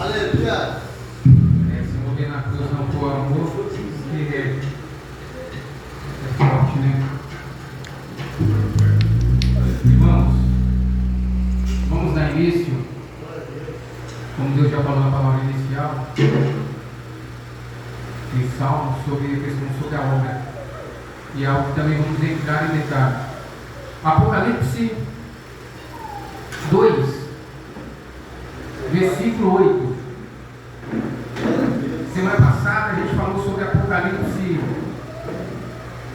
Aleluia. Se morrer na cruz não for amor, que é forte, né? Irmãos, vamos dar início, como Deus já falou na palavra inicial, em Salmos, sobre a questão sobre a obra. E algo que também vamos entrar em detalhe. Apocalipse 2, versículo 8. Semana passada a gente falou sobre Apocalipse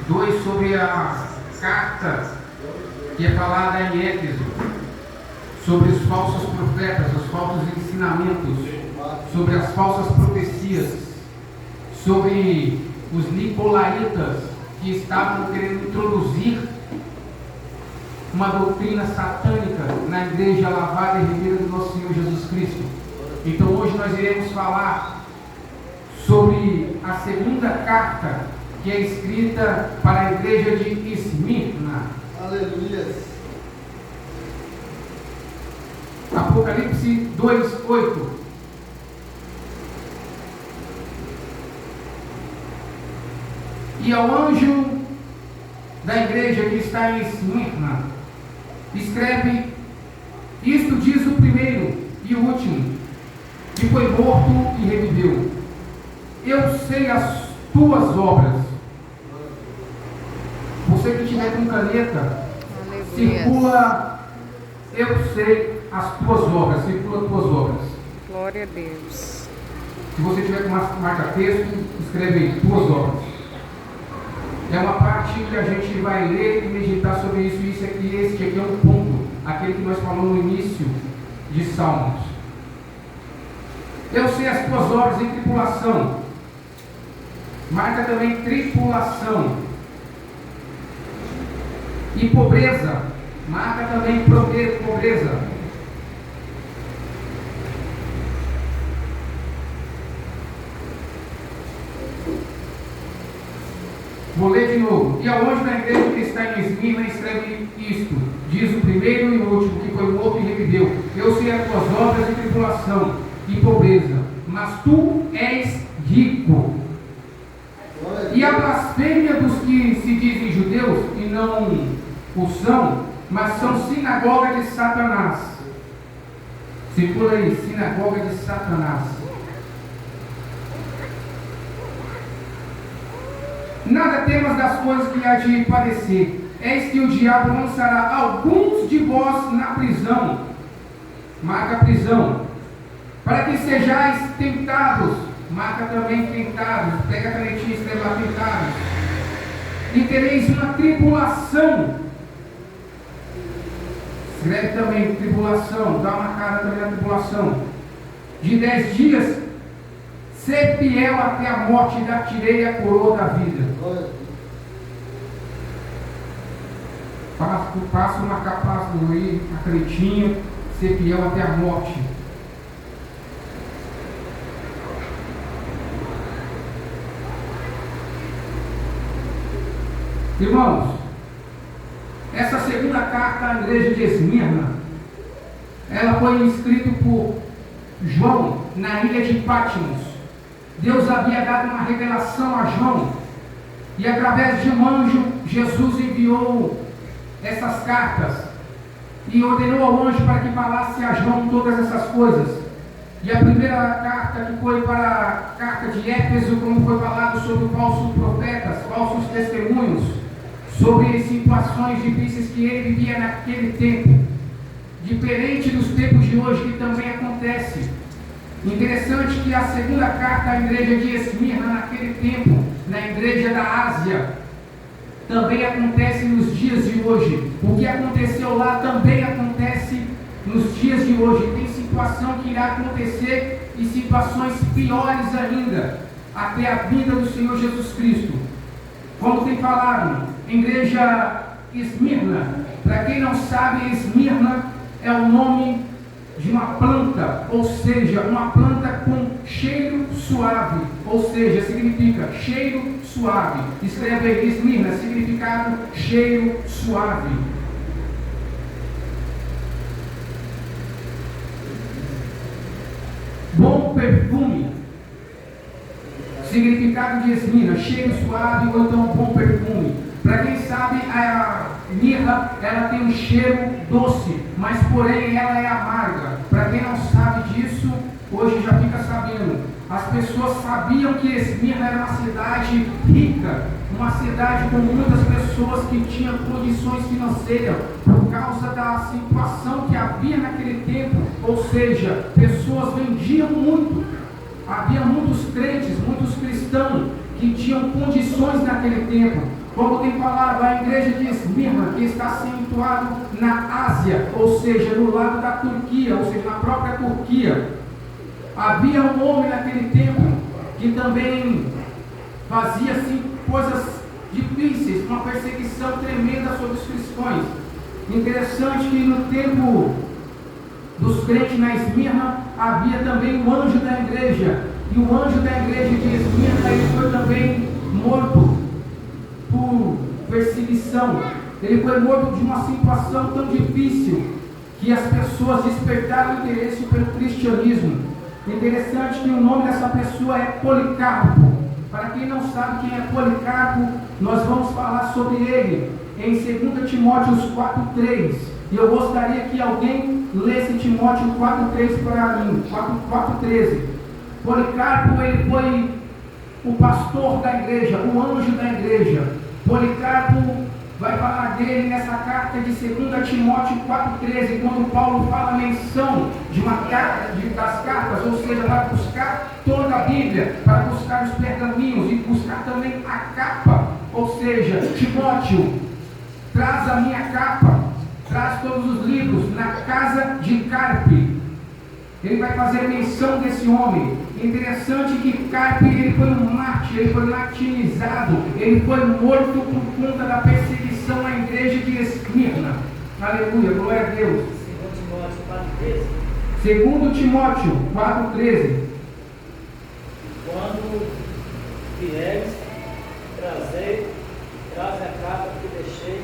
2, sobre a carta que é falada em Éfeso, sobre os falsos profetas, os falsos ensinamentos, sobre as falsas profecias, sobre os nicolaítas que estavam querendo introduzir uma doutrina satânica na igreja lavada e remida do nosso Senhor Jesus Cristo. Então hoje nós iremos falar sobre a segunda carta que é escrita para a igreja de Esmirna. Aleluia. Apocalipse 2:8. E ao anjo da igreja que está em Esmirna, escreve: isto diz o primeiro e o último, que foi morto e reviveu. Eu sei as tuas obras. Você que tiver com caneta, circula: eu sei as tuas obras, circula as tuas obras. Glória a Deus. Se você tiver com marca-texto, escreve aí, tuas obras. É uma parte que a gente vai ler e meditar sobre isso. Isso aqui, este aqui é um ponto, aquele que nós falamos no início de Salmos. Eu sei as tuas obras em tripulação. Marca também tripulação. E pobreza. Marca também pobreza. Vou ler de novo. E ao anjo da igreja que está em Esmirna escreve isto: diz o primeiro e o último, que foi morto e reviveu. Eu sei as tuas obras em tribulação e pobreza, mas tu és rico. E a blasfêmia dos que se dizem judeus e não o são, mas são sinagoga de Satanás. Circula aí, sinagoga de Satanás. Nada temas das coisas que há de padecer. Eis que o diabo lançará alguns de vós na prisão. Marca a prisão. Para que sejais tentados. Marca também tentados. Pega a canetinha e escreve lá tentados. E tereis uma tribulação. Escreve também tribulação. Dá uma cara também na tribulação. De 10 dias. Ser fiel até a morte, e dar-te-ei a coroa da vida. Passa uma capa aí, a canetinha, ser fiel até a morte. Irmãos, essa segunda carta à igreja de Esmirna, ela foi escrita por João na ilha de Patmos. Deus havia dado uma revelação a João, e através de um anjo, Jesus enviou essas cartas e ordenou ao anjo para que falasse a João todas essas coisas. E a primeira carta, que foi para a carta de Éfeso, como foi falado sobre falsos profetas, falsos testemunhos, sobre situações difíceis que ele vivia naquele tempo, diferente dos tempos de hoje, que também acontece. Interessante que a segunda carta à igreja de Esmirna, naquele tempo, na igreja da Ásia, também acontece nos dias de hoje. O que aconteceu lá também acontece nos dias de hoje. Tem situação que irá acontecer e situações piores ainda, até a vinda do Senhor Jesus Cristo. Como tem falado, igreja Esmirna, para quem não sabe, Esmirna é o nome de uma planta, ou seja, uma planta com cheiro suave, ou seja, significa cheiro suave. Escreve aí, Esmirna, significado cheiro suave. Bom bom perfume. Significado de esmirna, cheiro suave ou então bom perfume. Para quem sabe, a mirra ela tem um cheiro doce, mas porém ela é amarga. Para quem não sabe disso, hoje já fica sabendo. As pessoas sabiam que Esmirna era uma cidade rica, uma cidade com muitas pessoas que tinham condições financeiras por causa da situação que havia naquele tempo, ou seja, pessoas vendiam muito. Havia muitos crentes, muitos cristãos que tinham condições naquele tempo. Como tem falado, a igreja de Esmirna, que está situado na Ásia, ou seja, no lado da Turquia, ou seja, na própria Turquia. Havia um homem naquele tempo que também fazia assim, coisas difíceis, uma perseguição tremenda sobre os cristãos. Interessante que no tempo dos crentes na Esmirna havia também o anjo da igreja. E o anjo da igreja de Esmirna ele foi também morto por perseguição. Ele foi morto de uma situação tão difícil que as pessoas despertaram interesse pelo cristianismo. Interessante que o nome dessa pessoa é Policarpo. Para quem não sabe quem é Policarpo, nós vamos falar sobre ele em 2 Timóteo 4,3. E eu gostaria que alguém lesse Timóteo 4,3 para mim. 4,13. Policarpo, ele foi o pastor da igreja, o anjo da igreja. Policarpo vai falar dele nessa carta de 2 Timóteo 4,13, quando Paulo fala a menção de uma carta, das cartas, ou seja, vai buscar toda a Bíblia, para buscar os pergaminhos e buscar também a capa, ou seja, Timóteo, traz a minha capa, traz todos os livros na casa de Carpe. Ele vai fazer menção desse homem. Interessante que Carpe ele foi um mártir, ele foi martirizado, ele foi morto por conta da perseguição à igreja de Esmirna. Aleluia, glória a Deus. 2 Timóteo 4,13. Quando vieres, traz a capa que deixei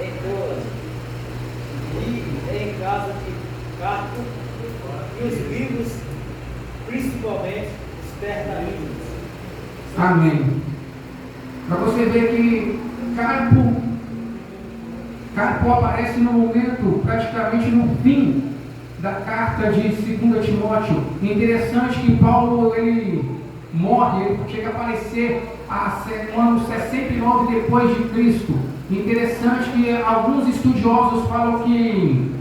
em Troas e em casa de Carpo, e os livros, principalmente os pergaminhos. Amém. Para você ver que Carpo aparece no momento, praticamente no fim da carta de 2 Timóteo. Interessante que Paulo ele morre, ele chega a aparecer no ano 69 depois de Cristo. Interessante que alguns estudiosos falam que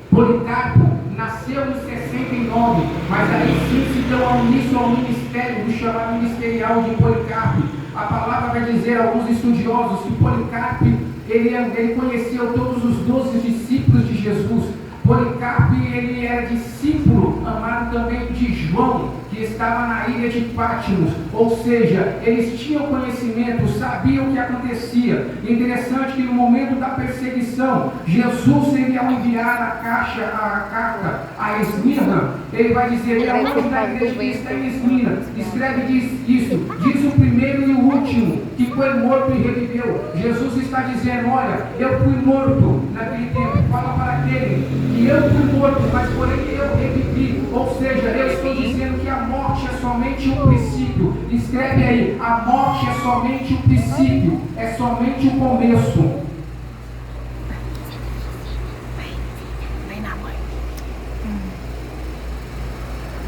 Policarpo nasceu em 69, mas aí sim se deu início ao ministério, do chamado ministerial de Policarpo. A palavra vai dizer, alguns estudiosos, que Policarpo ele conheceu todos os 12 discípulos de Jesus. Policarpo ele era discípulo amado também de João, que estava na ilha de Patmos, ou seja, eles tinham conhecimento, sabiam o que acontecia. Interessante que no momento da perseguição, Jesus ele ao enviar a carta a Esmirna, ele vai dizer, é o anjo da igreja que está em Esmirna, escreve diz o primeiro e o último, que foi morto e reviveu. Jesus está dizendo, olha, eu fui morto naquele tempo, fala para aquele que eu fui morto, mas porém eu revivi, ou seja, eu estou dizendo que a morte é somente um princípio. Escreve aí, a morte é somente um princípio, é somente o começo. Vem na mãe.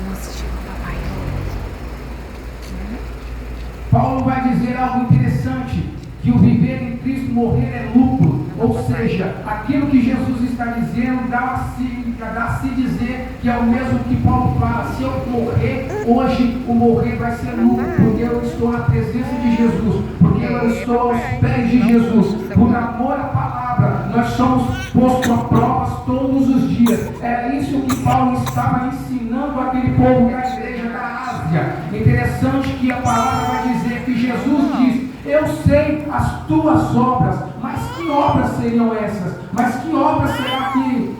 Nossa, chegou o papai. Paulo vai dizer algo interessante, que o viver em Cristo, morrer é lucro. Ou seja, aquilo que Jesus está dizendo dá a se dizer que é o mesmo que Paulo fala. Se eu morrer, hoje o morrer vai ser lucro, porque eu estou na presença de Jesus, porque eu estou aos pés de Jesus. Por amor à palavra, nós somos postos a provas todos os dias. É isso que Paulo estava ensinando àquele povo da igreja da Ásia. Interessante que a palavra vai dizer que Jesus diz, eu sei as tuas obras, mas que obras seriam essas? Mas que obras será que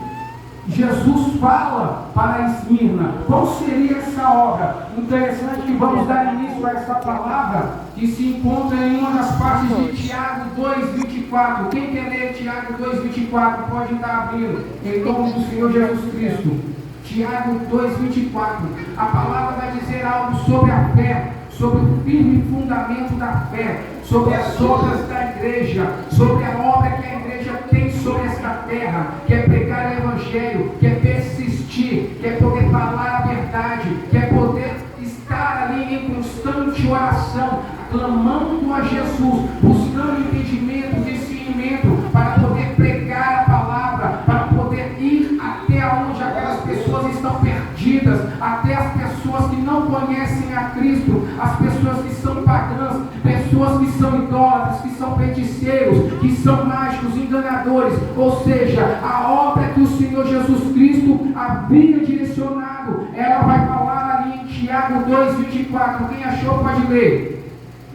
Jesus fala para Esmirna? Qual seria essa obra? Interessante que vamos dar início a essa palavra que se encontra em uma das partes de Tiago 2,24. Quem quer ler Tiago 2,24 pode estar abrindo, em nome do Senhor Jesus Cristo. Tiago 2,24. A palavra vai dizer algo sobre a fé, sobre o firme fundamento da fé, sobre as obras da igreja, sobre a obra que a igreja tem sobre esta terra, que é pregar o evangelho, que é persistir, que é poder falar a verdade, que é poder estar ali em constante oração, clamando a Jesus, buscando entendimento, discernimento, para poder pregar a palavra, para poder ir até onde aquelas pessoas estão perdidas, até as pessoas que não conhecem a Cristo, as pessoas que são pagãs, pessoas que são idólatras, que são feiticeiros, que são mágicos, enganadores. Ou seja, a obra que o Senhor Jesus Cristo havia direcionado, ela vai falar ali em Tiago 2,24. Quem achou pode ler.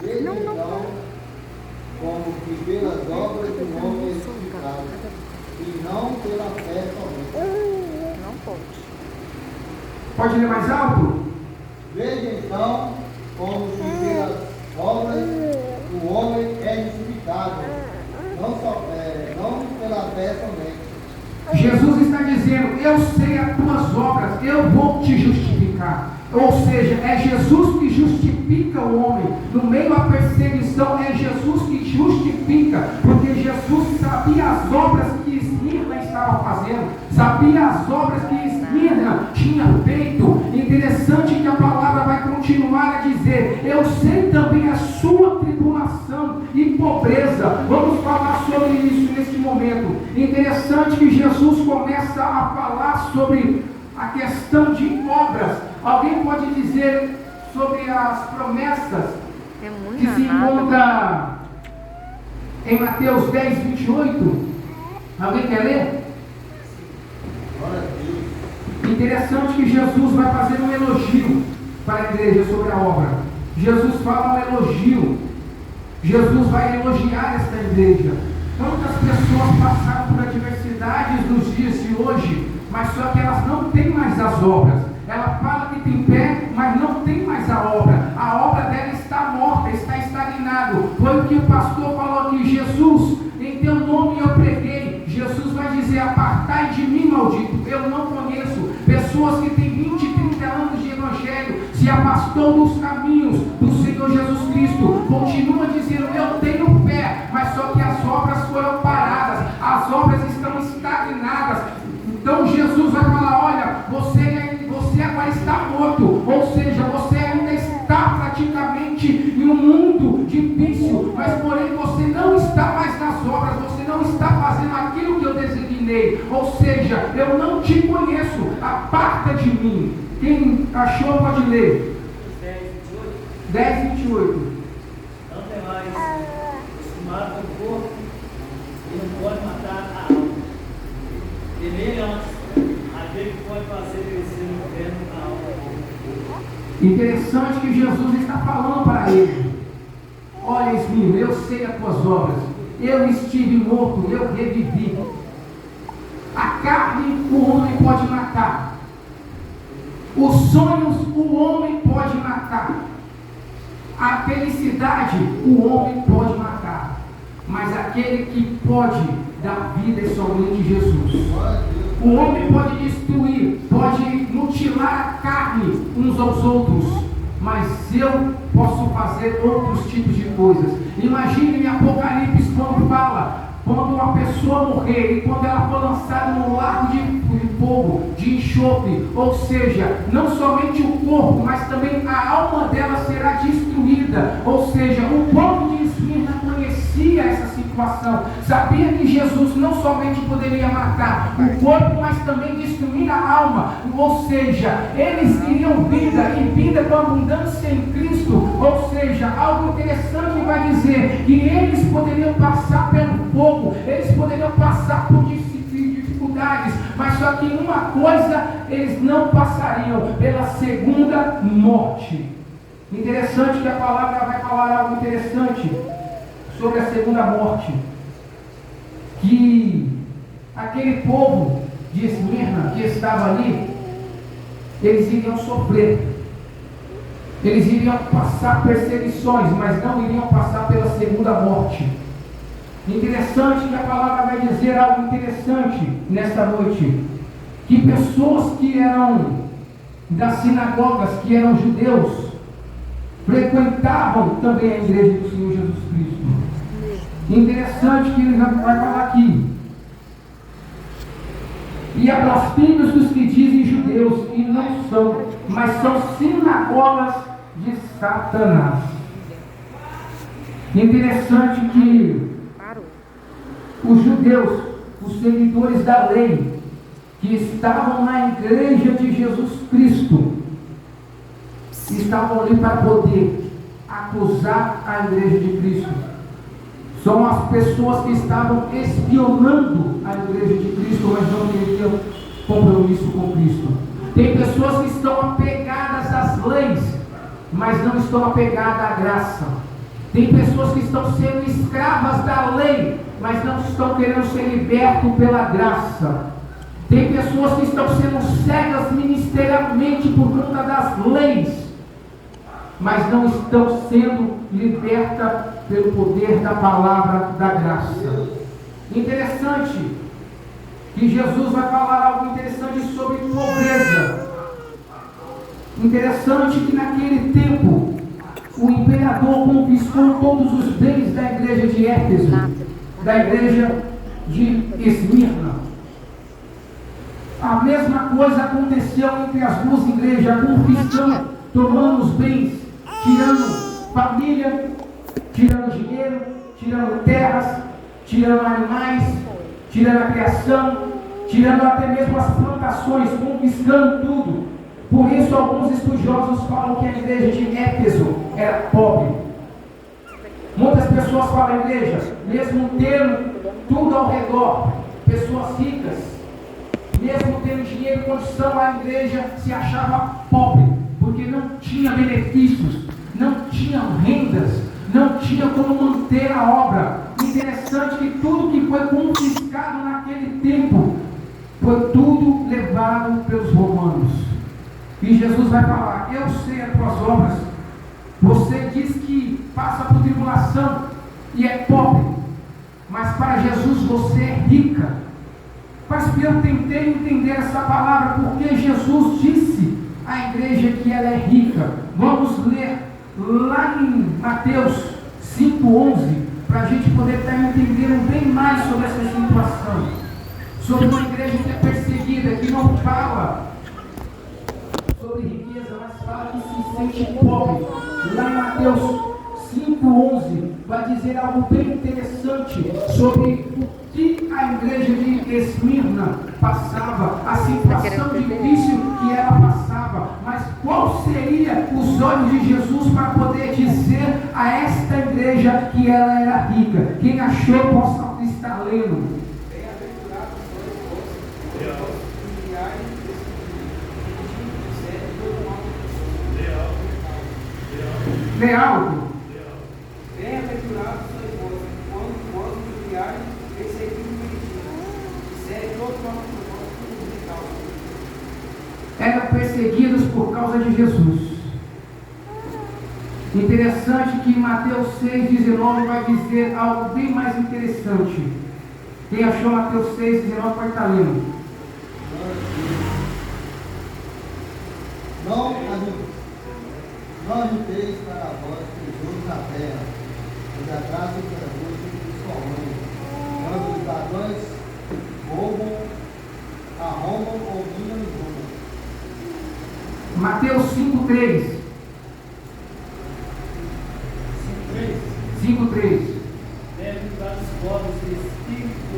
Veja então como que pelas obras do homem é justificado, e não pela fé somente. Não pode. Pode ler mais alto? Veja então como que pelas obras do homem é justificado, não pela fé somente. Jesus está dizendo, eu sei as tuas obras, eu vou te justificar. Ou seja, é Jesus que justifica o homem. No meio da perseguição, é Jesus que justifica, porque Jesus sabia as obras que Esmirna estava fazendo, sabia as obras que Esmirna tinha feito. Interessante que a palavra vai continuar a dizer, eu sei também a sua tribulação e pobreza. Vamos falar sobre isso neste momento. Interessante que Jesus começa a falar sobre a questão de obras. Alguém pode dizer sobre as promessas que se encontra em Mateus 10, 28? Alguém quer ler? Interessante que Jesus vai fazer um elogio para a igreja sobre a obra. Jesus fala um elogio. Jesus vai elogiar esta igreja. Quantas pessoas passaram por adversidades nos dias de hoje, mas só que elas não têm mais as obras. Ela fala que tem pé, mas não tem mais a obra. A obra dela está morta, está estagnado. Foi o que o pastor falou aqui. Jesus, em teu nome eu preguei. Jesus vai dizer, apartai de mim, maldito. Eu não conheço. Pessoas que têm 20, 30 anos de evangelho, se afastou dos caminhos do Senhor Jesus Cristo. Continua dizendo, eu tenho fé, mas só que as obras foram paradas. As obras estão estagnadas. Então Jesus vai falar, olha, você agora está morto, ou seja, você ainda está praticamente em um mundo difícil, mas porém você não está mais nas obras, você não está fazendo aquilo que eu designei, ou seja, eu não te conheço, aparta de mim. Quem achou pode ler. 10, 28. Não tem mais os mata o corpo e não pode matar a alma. Temer antes aquele que pode fazer crescer no inferno a alma. Interessante que Jesus está falando para ele. Olha, Esmirna, eu sei as tuas obras. Eu estive morto, eu revivi. A carne o homem pode matar. Os sonhos o homem pode matar. A felicidade o homem pode matar. Mas aquele que pode dar vida é somente Jesus. O homem pode destruir, pode mutilar a carne uns aos outros, mas eu posso fazer outros tipos de coisas. Imagine em Apocalipse quando fala, quando uma pessoa morrer e quando ela for lançada no lago de fogo, de enxofre, ou seja, não somente o corpo, mas também a alma dela será destruída. Ou seja, o povo de Esmirna conhecia essa situação, sabia que Jesus não somente poderia matar o corpo, mas também destruir a alma. Ou seja, eles iriam vida e vida com abundância em Cristo. Ou seja, algo interessante vai dizer que eles poderiam passar pelo fogo, eles poderiam passar por dificuldades, mas só que uma coisa eles não passariam, pela segunda morte. Interessante que a palavra vai falar algo interessante sobre a segunda morte, que aquele povo de Esmirna que estava ali, eles iriam sofrer, eles iriam passar perseguições, mas não iriam passar pela segunda morte. Interessante que a palavra vai dizer algo interessante nesta noite, que pessoas que eram das sinagogas, que eram judeus, frequentavam também a igreja do Senhor Jesus Cristo. Interessante que ele vai falar aqui. E há blasfêmios dos que dizem judeus e não são, mas são sinagogas de Satanás. Interessante que os judeus, os seguidores da lei, que estavam na igreja de Jesus Cristo, estavam ali para poder acusar a igreja de Cristo. São as pessoas que estavam espionando a igreja de Cristo, mas não teriam compromisso com Cristo. Tem pessoas que estão apegadas às leis, mas não estão apegadas à graça. Tem pessoas que estão sendo escravas da lei, mas não estão querendo ser libertos pela graça. Tem pessoas que estão sendo cegas ministerialmente por conta das leis, mas não estão sendo libertas pelo poder da palavra da graça. Interessante que Jesus vai falar algo interessante sobre pobreza. Interessante que naquele tempo o imperador confiscou todos os bens da igreja de Éfeso, da igreja de Esmirna. A mesma coisa aconteceu entre as duas igrejas, confiscando, tomando os bens, tirando família, tirando dinheiro, tirando terras, tirando animais, tirando a criação, tirando até mesmo as plantações, confiscando tudo. Por isso alguns estudiosos falam que a igreja de Éfeso era pobre. Muitas pessoas falam igreja, mesmo tendo tudo ao redor, pessoas ricas, mesmo tendo dinheiro e condição, a igreja se achava pobre, porque não tinha benefícios, não tinha rendas, não tinha como manter a obra. Interessante que tudo que foi confiscado naquele tempo foi tudo levado pelos romanos. E Jesus vai falar: eu sei as tuas obras. Você diz que passa por tribulação e é pobre, mas para Jesus você é rica. Mas eu tentei entender essa palavra, porque Jesus disse à igreja que ela é rica. Vamos ler lá em Mateus 5,11, para a gente poder estar entendendo bem mais sobre essa situação. Sobre uma igreja que é perseguida, que não fala sobre riqueza, mas fala que se sente pobre. Lá em Mateus 5,11 vai dizer algo bem interessante sobre o que a igreja de Esmirna passava, a situação difícil que ela passava, mas qual seria os olhos de Jesus para poder dizer a esta igreja que ela era rica? Quem achou possa estar lendo. Lê algo. Bem-aventurados sois vós, quando vós vos criarem, perseguindo o menino, disserem todo o nosso propósito de causa. Eram perseguidos por causa de Jesus. Interessante que em Mateus 6,19 vai dizer algo bem mais interessante. Quem achou Mateus 6,19 pode estar lendo. Não ajunteis para vós tesouros na terra, onde a graça e o pergunto dos corrompe, quando os ladrões roubam, arrombam ou minam e roubam. Mateus 5,3. 5,3. Bem-aventurados os pobres de espírito,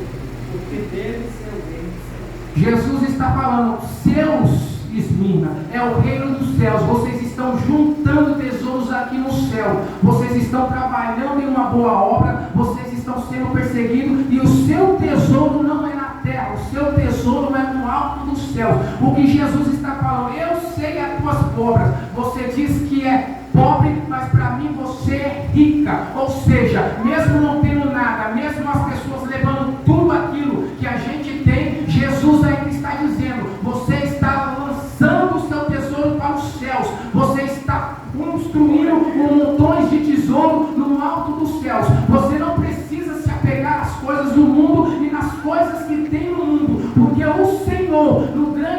porque deles é o reino dos céus. Jesus está falando, seus Esmirna, é o reino dos céus. Vocês estão juntando tesouros aqui no céu. Vocês estão trabalhando em uma boa obra. Vocês estão sendo perseguidos. E o seu tesouro não é na terra. O seu tesouro é no alto dos céus. O que Jesus está falando: eu sei as tuas obras. Você diz que é pobre, mas para mim você é rica. Ou seja, mesmo não tendo nada, mesmo as pessoas levando tudo aquilo que a gente tem, Jesus ainda está dizendo: você está lançando o seu tesouro para os céus. Você está construindo montões de tesouro no alto dos céus. Você não precisa se apegar às coisas do mundo e nas coisas que tem no mundo, porque o Senhor, no grande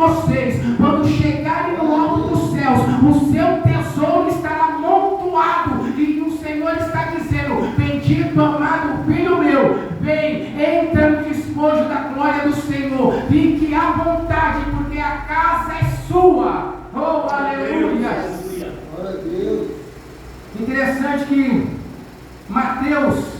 vocês, quando chegarem no alto dos céus, o seu tesouro estará amontoado, e o Senhor está dizendo: bendito, amado filho meu, vem, entra no despojo da glória do Senhor, fique à vontade, porque a casa é sua. Oh, aleluia! Glória a Deus. Interessante que Mateus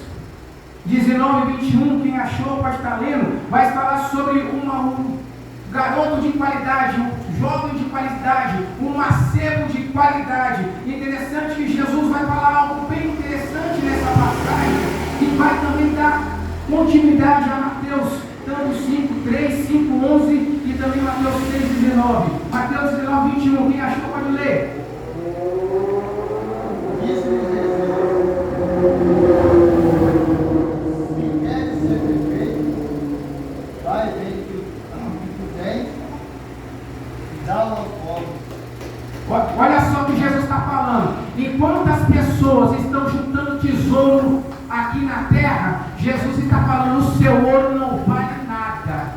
19, 21, quem achou pode estar lendo, vai falar sobre um garoto de qualidade, um jovem de qualidade, um mancebo de qualidade. Interessante que Jesus vai falar algo bem interessante nessa passagem, que vai também dar continuidade a Mateus, tanto 5, 3, 5, 11 e também Mateus 6, 19. Mateus 19, 21, quem achou pode ler. Olha só o que Jesus está falando. Enquanto as pessoas estão juntando tesouro aqui na terra, Jesus está falando: o seu ouro não vale nada,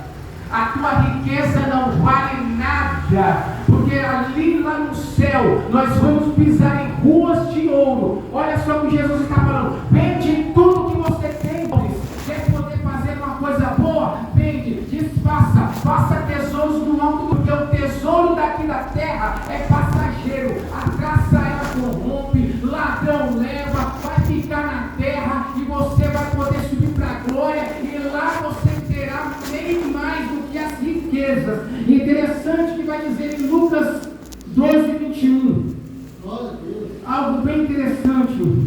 a tua riqueza não vale nada, porque ali lá no céu nós vamos pisar em ruas de ouro. Olha só o que Jesus está falando: vende tudo que você tem, quer poder fazer uma coisa boa, vende, desfaça, faça tesouros no alto, porque o tesouro daqui da terra é passageiro, a traça ela corrompe, ladrão leva, vai ficar na terra e você vai poder subir para a glória, e lá você terá bem mais do que as riquezas. Interessante que vai dizer em Lucas 12, 21, algo bem interessante.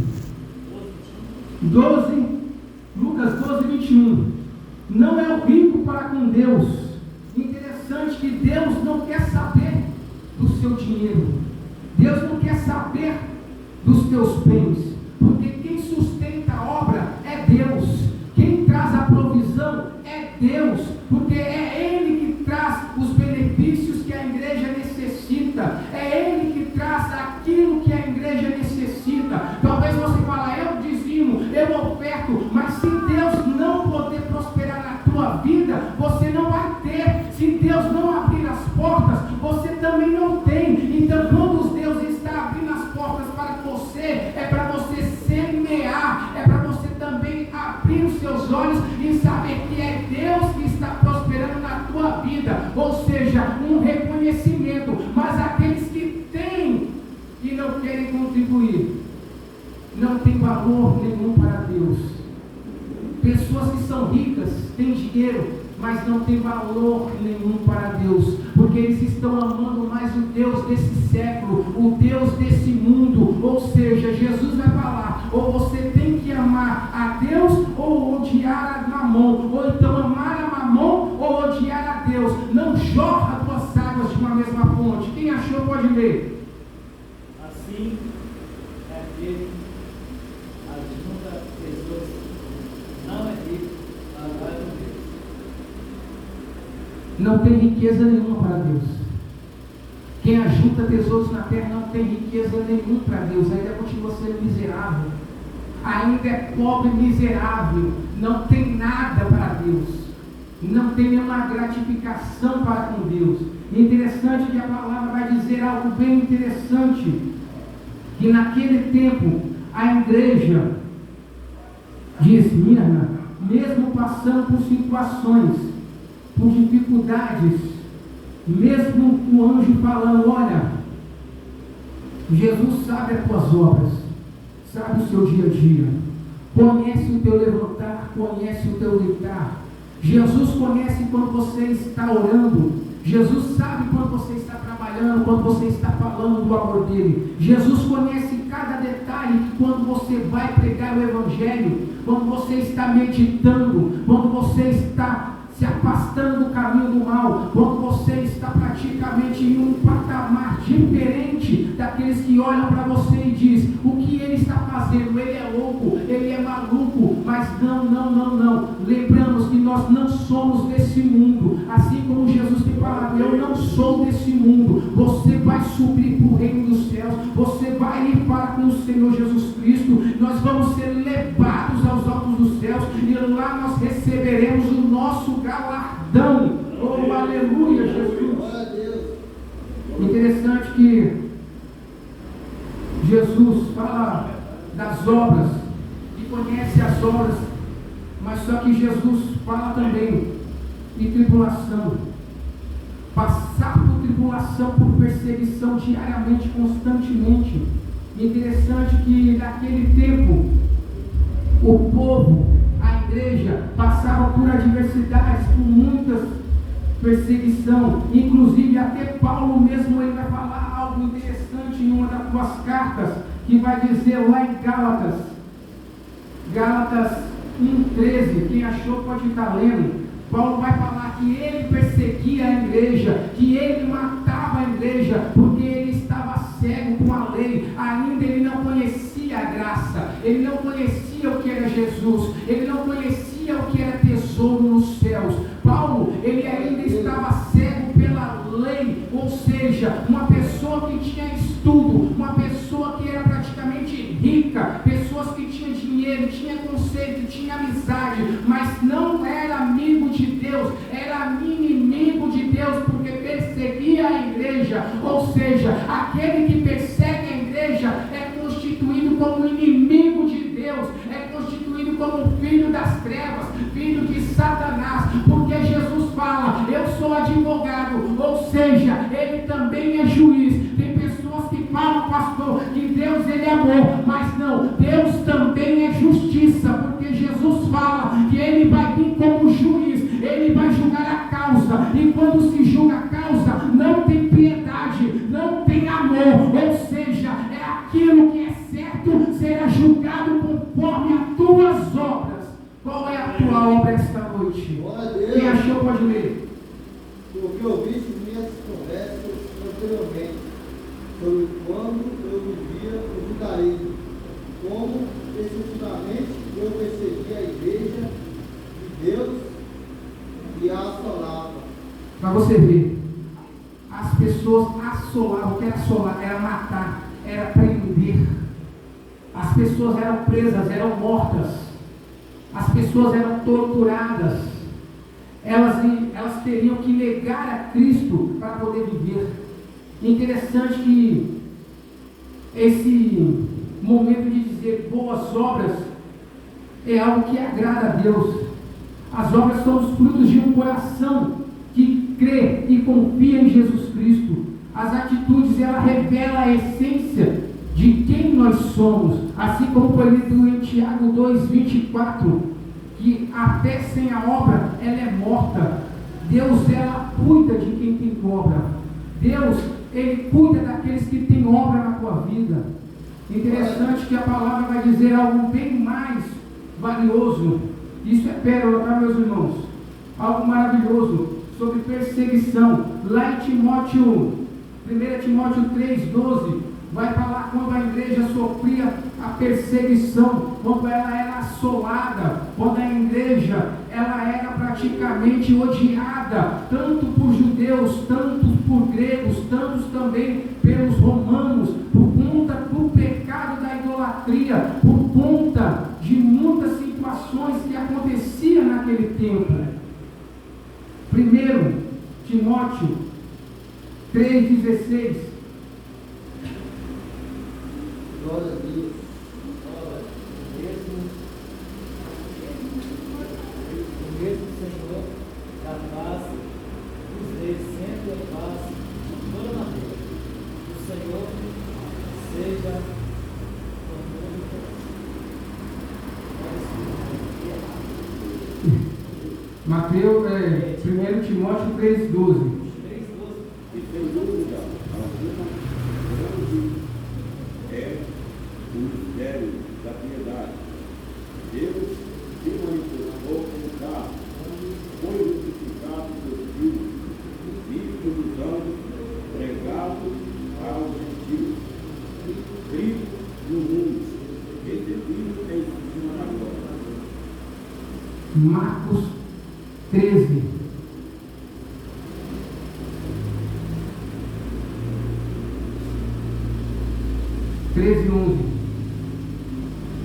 Lucas 12, 21. Não é o rico para com Deus. Interessante que Deus não quer saber do seu dinheiro, Deus não quer saber dos teus bens, porque quem sustenta a obra é Deus, quem traz a provisão é Deus, porque é Ele que traz os benefícios que a igreja necessita, é Ele que traz aquilo que a igreja necessita. Talvez você fale: eu dizimo, eu oferto, mas se Deus não poder prosperar na tua vida, você não vai ter. Se Deus não abrir as portas, você também não tem. Então, quando Deus está abrindo as portas para você, é para você semear, é para você também abrir os seus olhos e saber que é Deus que está prosperando na tua vida, ou seja, um reconhecimento. Mas aqueles que têm e não querem contribuir, não tem valor nenhum para Deus. Pessoas que são ricas, têm dinheiro, mas não tem valor nenhum para Deus, porque eles estão amando mais o Deus desse século, o Deus desse mundo. Ou seja, Jesus vai falar: ou você tem que amar a Deus ou odiar a Mamon, ou então amar a Mamon ou odiar a Deus. Não jorra duas águas de uma mesma fonte. Quem achou pode ler. Assim é aquele ajunta pessoas, não é rico, mas vai no Deus. Não tem riqueza nenhuma para Deus. Quem ajunta tesouros na terra não tem riqueza nenhuma para Deus, ainda continua sendo miserável, ainda é pobre e miserável, não tem nada para Deus, não tem nenhuma gratificação para com Deus. Interessante que a palavra vai dizer algo bem interessante, que naquele tempo a igreja de Esmirna, mesmo passando por situações, por dificuldades, mesmo o anjo falando: olha, Jesus sabe as tuas obras, sabe o seu dia a dia, conhece o teu levantar, conhece o teu deitar. Jesus conhece quando você está orando, Jesus sabe quando você está trabalhando, quando você está falando do amor dele. Jesus conhece cada detalhe, que quando você vai pregar o evangelho, quando você está meditando, quando você está se afastando do caminho do mal, quando você está praticamente em um patamar diferente daqueles que olham para você e diz: o que ele está fazendo? Ele é louco, ele é maluco. Mas não, lembramos que nós não somos desse mundo, assim como Jesus tem falado: eu não sou desse mundo. Você vai subir para o reino dos céus, você vai ir para com o Senhor Jesus Cristo, nós vamos ser levados aos altos dos céus, e lá nós receberemos o nosso galardão. Oh, aleluia, Jesus. obras, e conhece as obras, mas só que Jesus fala também de tribulação. Passar por tribulação, por perseguição diariamente, constantemente. Interessante que naquele tempo o povo, a igreja, passava por adversidades, por muitas perseguição. Inclusive até Paulo mesmo, ele vai falar algo interessante em uma das suas cartas, que vai dizer lá em Gálatas 1,13, quem achou pode estar lendo. Paulo vai falar que ele perseguia a igreja, que ele matava a igreja, porque ele estava cego com a lei, ainda ele não conhecia a graça, ele não conhecia o que era Jesus, ele não conhecia o que era tesouro nos céus. Paulo, ele ainda estava cego pela lei, ou seja, uma pessoa que tinha estudo, uma pessoa que era praticamente rica, pessoas que tinham dinheiro, tinha conceito, tinha amizade, mas não era amigo de Deus, era inimigo de Deus, porque perseguia a igreja. Ou seja, aquele que persegue a igreja é constituído como inimigo de Deus, é constituído como filho das trevas, filho de Satanás, porque Jesus fala, eu sou advogado, ou seja, ele também é juiz. Tem pessoas que falam, pastor, que Deus ele é amor, mas não, Deus também é justiça, porque Jesus fala que ele vai vir como juiz, ele vai julgar a causa, e quando se julga a causa, não tem piedade, não tem amor, ou seja, é aquilo que é certo, será julgado conforme as tuas obras. Qual é a tua obra esta noite? Quem achou pode ler. O que eu vi em minhas conversas anteriormente, sobre quando eu vivia o judaísmo, como excessivamente eu persegui a igreja de Deus e a assolava. Para você ver, as pessoas assolavam. O que era assolar? Era matar, era prender. As pessoas eram presas, eram mortas. As pessoas eram torturadas. Elas teriam que negar a Cristo para poder viver. Interessante que esse momento de dizer boas obras é algo que agrada a Deus. As obras são os frutos de um coração que crê e confia em Jesus Cristo. As atitudes, ela revela a essência de quem nós somos, assim como foi lido em Tiago 2,24, que a fé sem a obra, ela é morta. Deus, ela cuida de quem tem obra. Deus, ele cuida daqueles que têm obra na tua vida. Interessante que a palavra vai dizer algo bem mais valioso. Isso é pérola, tá, meus irmãos? Algo maravilhoso sobre perseguição. Lá em 1 Timóteo 3,12, vai falar quando a igreja sofria a perseguição, quando ela era assolada, quando a igreja ela era praticamente odiada, tanto por judeus, tanto por gregos, tanto também pelos romanos, por conta do pecado da idolatria, por conta de muitas situações que aconteciam naquele tempo. 1 Timóteo 3,16. Glória a Deus. O mesmo Senhor da paz os dê sempre a paz toda na terra. O Senhor seja Mateus, 1 Timóteo 3,12. É o mistério da piedade. Deus se manifestou em carne, foi justificado por Filho, vivo dos anos, pregado aos gentios, vivo no mundo, recebido em cima da glória. Marcos 13.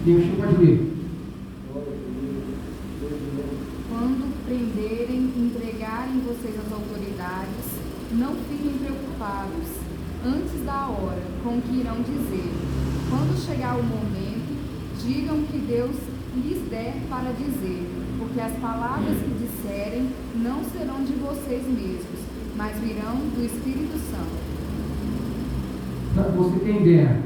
Quem achou pode ler. Quando prenderem e entregarem vocês às autoridades, não fiquem preocupados antes da hora com o que irão dizer. Quando chegar o momento, digam o que Deus lhes der para dizer, porque as palavras que disserem não serão de vocês mesmos, mas virão do Espírito Santo. Para você ter ideia,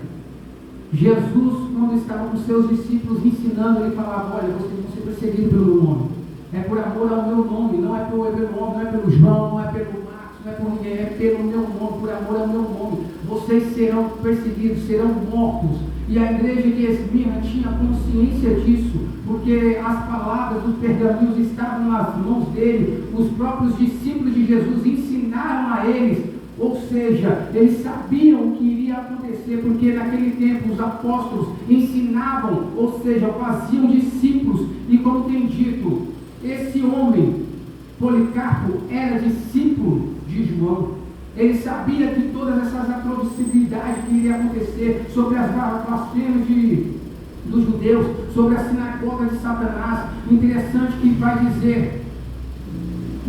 Jesus, quando estava com seus discípulos ensinando, ele falava: olha, vocês vão ser perseguidos pelo meu nome. É por amor ao meu nome, não é pelo meu nome, não é pelo João, não é pelo Marcos, não é por ninguém, é pelo meu nome, por amor ao meu nome. Vocês serão perseguidos, serão mortos. E a igreja de Esmirna tinha consciência disso, porque as palavras, os pergaminhos estavam nas mãos dele, os próprios discípulos de Jesus ensinaram a eles. Ou seja, eles sabiam o que iria acontecer, porque naquele tempo os apóstolos ensinavam, ou seja, faziam discípulos. E como tem dito, esse homem, Policarpo, era discípulo de João. Ele sabia que todas essas atrocidades que iriam acontecer, sobre as blasfêmias dos judeus, sobre a sinagoga de Satanás. Interessante que vai dizer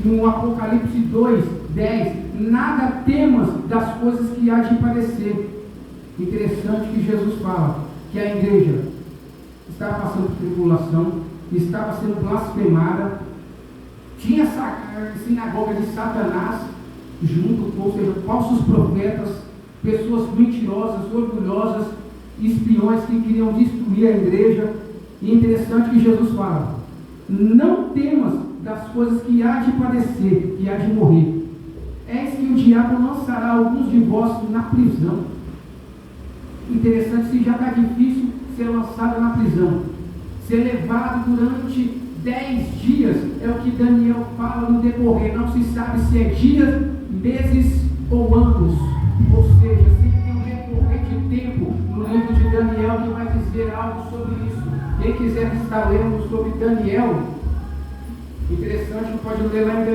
no Apocalipse 2:10, nada temas das coisas que há de padecer. Interessante que Jesus fala que a igreja estava passando por tribulação, estava sendo blasfemada, tinha a sinagoga de Satanás junto, ou seja, falsos profetas, pessoas mentirosas, orgulhosas, espiões que queriam destruir a igreja. E interessante que Jesus fala: não temas das coisas que há de padecer, que há de morrer. Eis que o diabo lançará alguns de vós na prisão. Interessante, se já está difícil ser lançado na prisão, ser levado durante 10 dias, é o que Daniel fala no decorrer. Não se sabe se é dias, meses ou anos. Ou seja, sempre tem um decorrer de tempo no livro de Daniel que vai dizer algo sobre isso. Quem quiser estar lendo sobre Daniel, interessante, pode ler lá em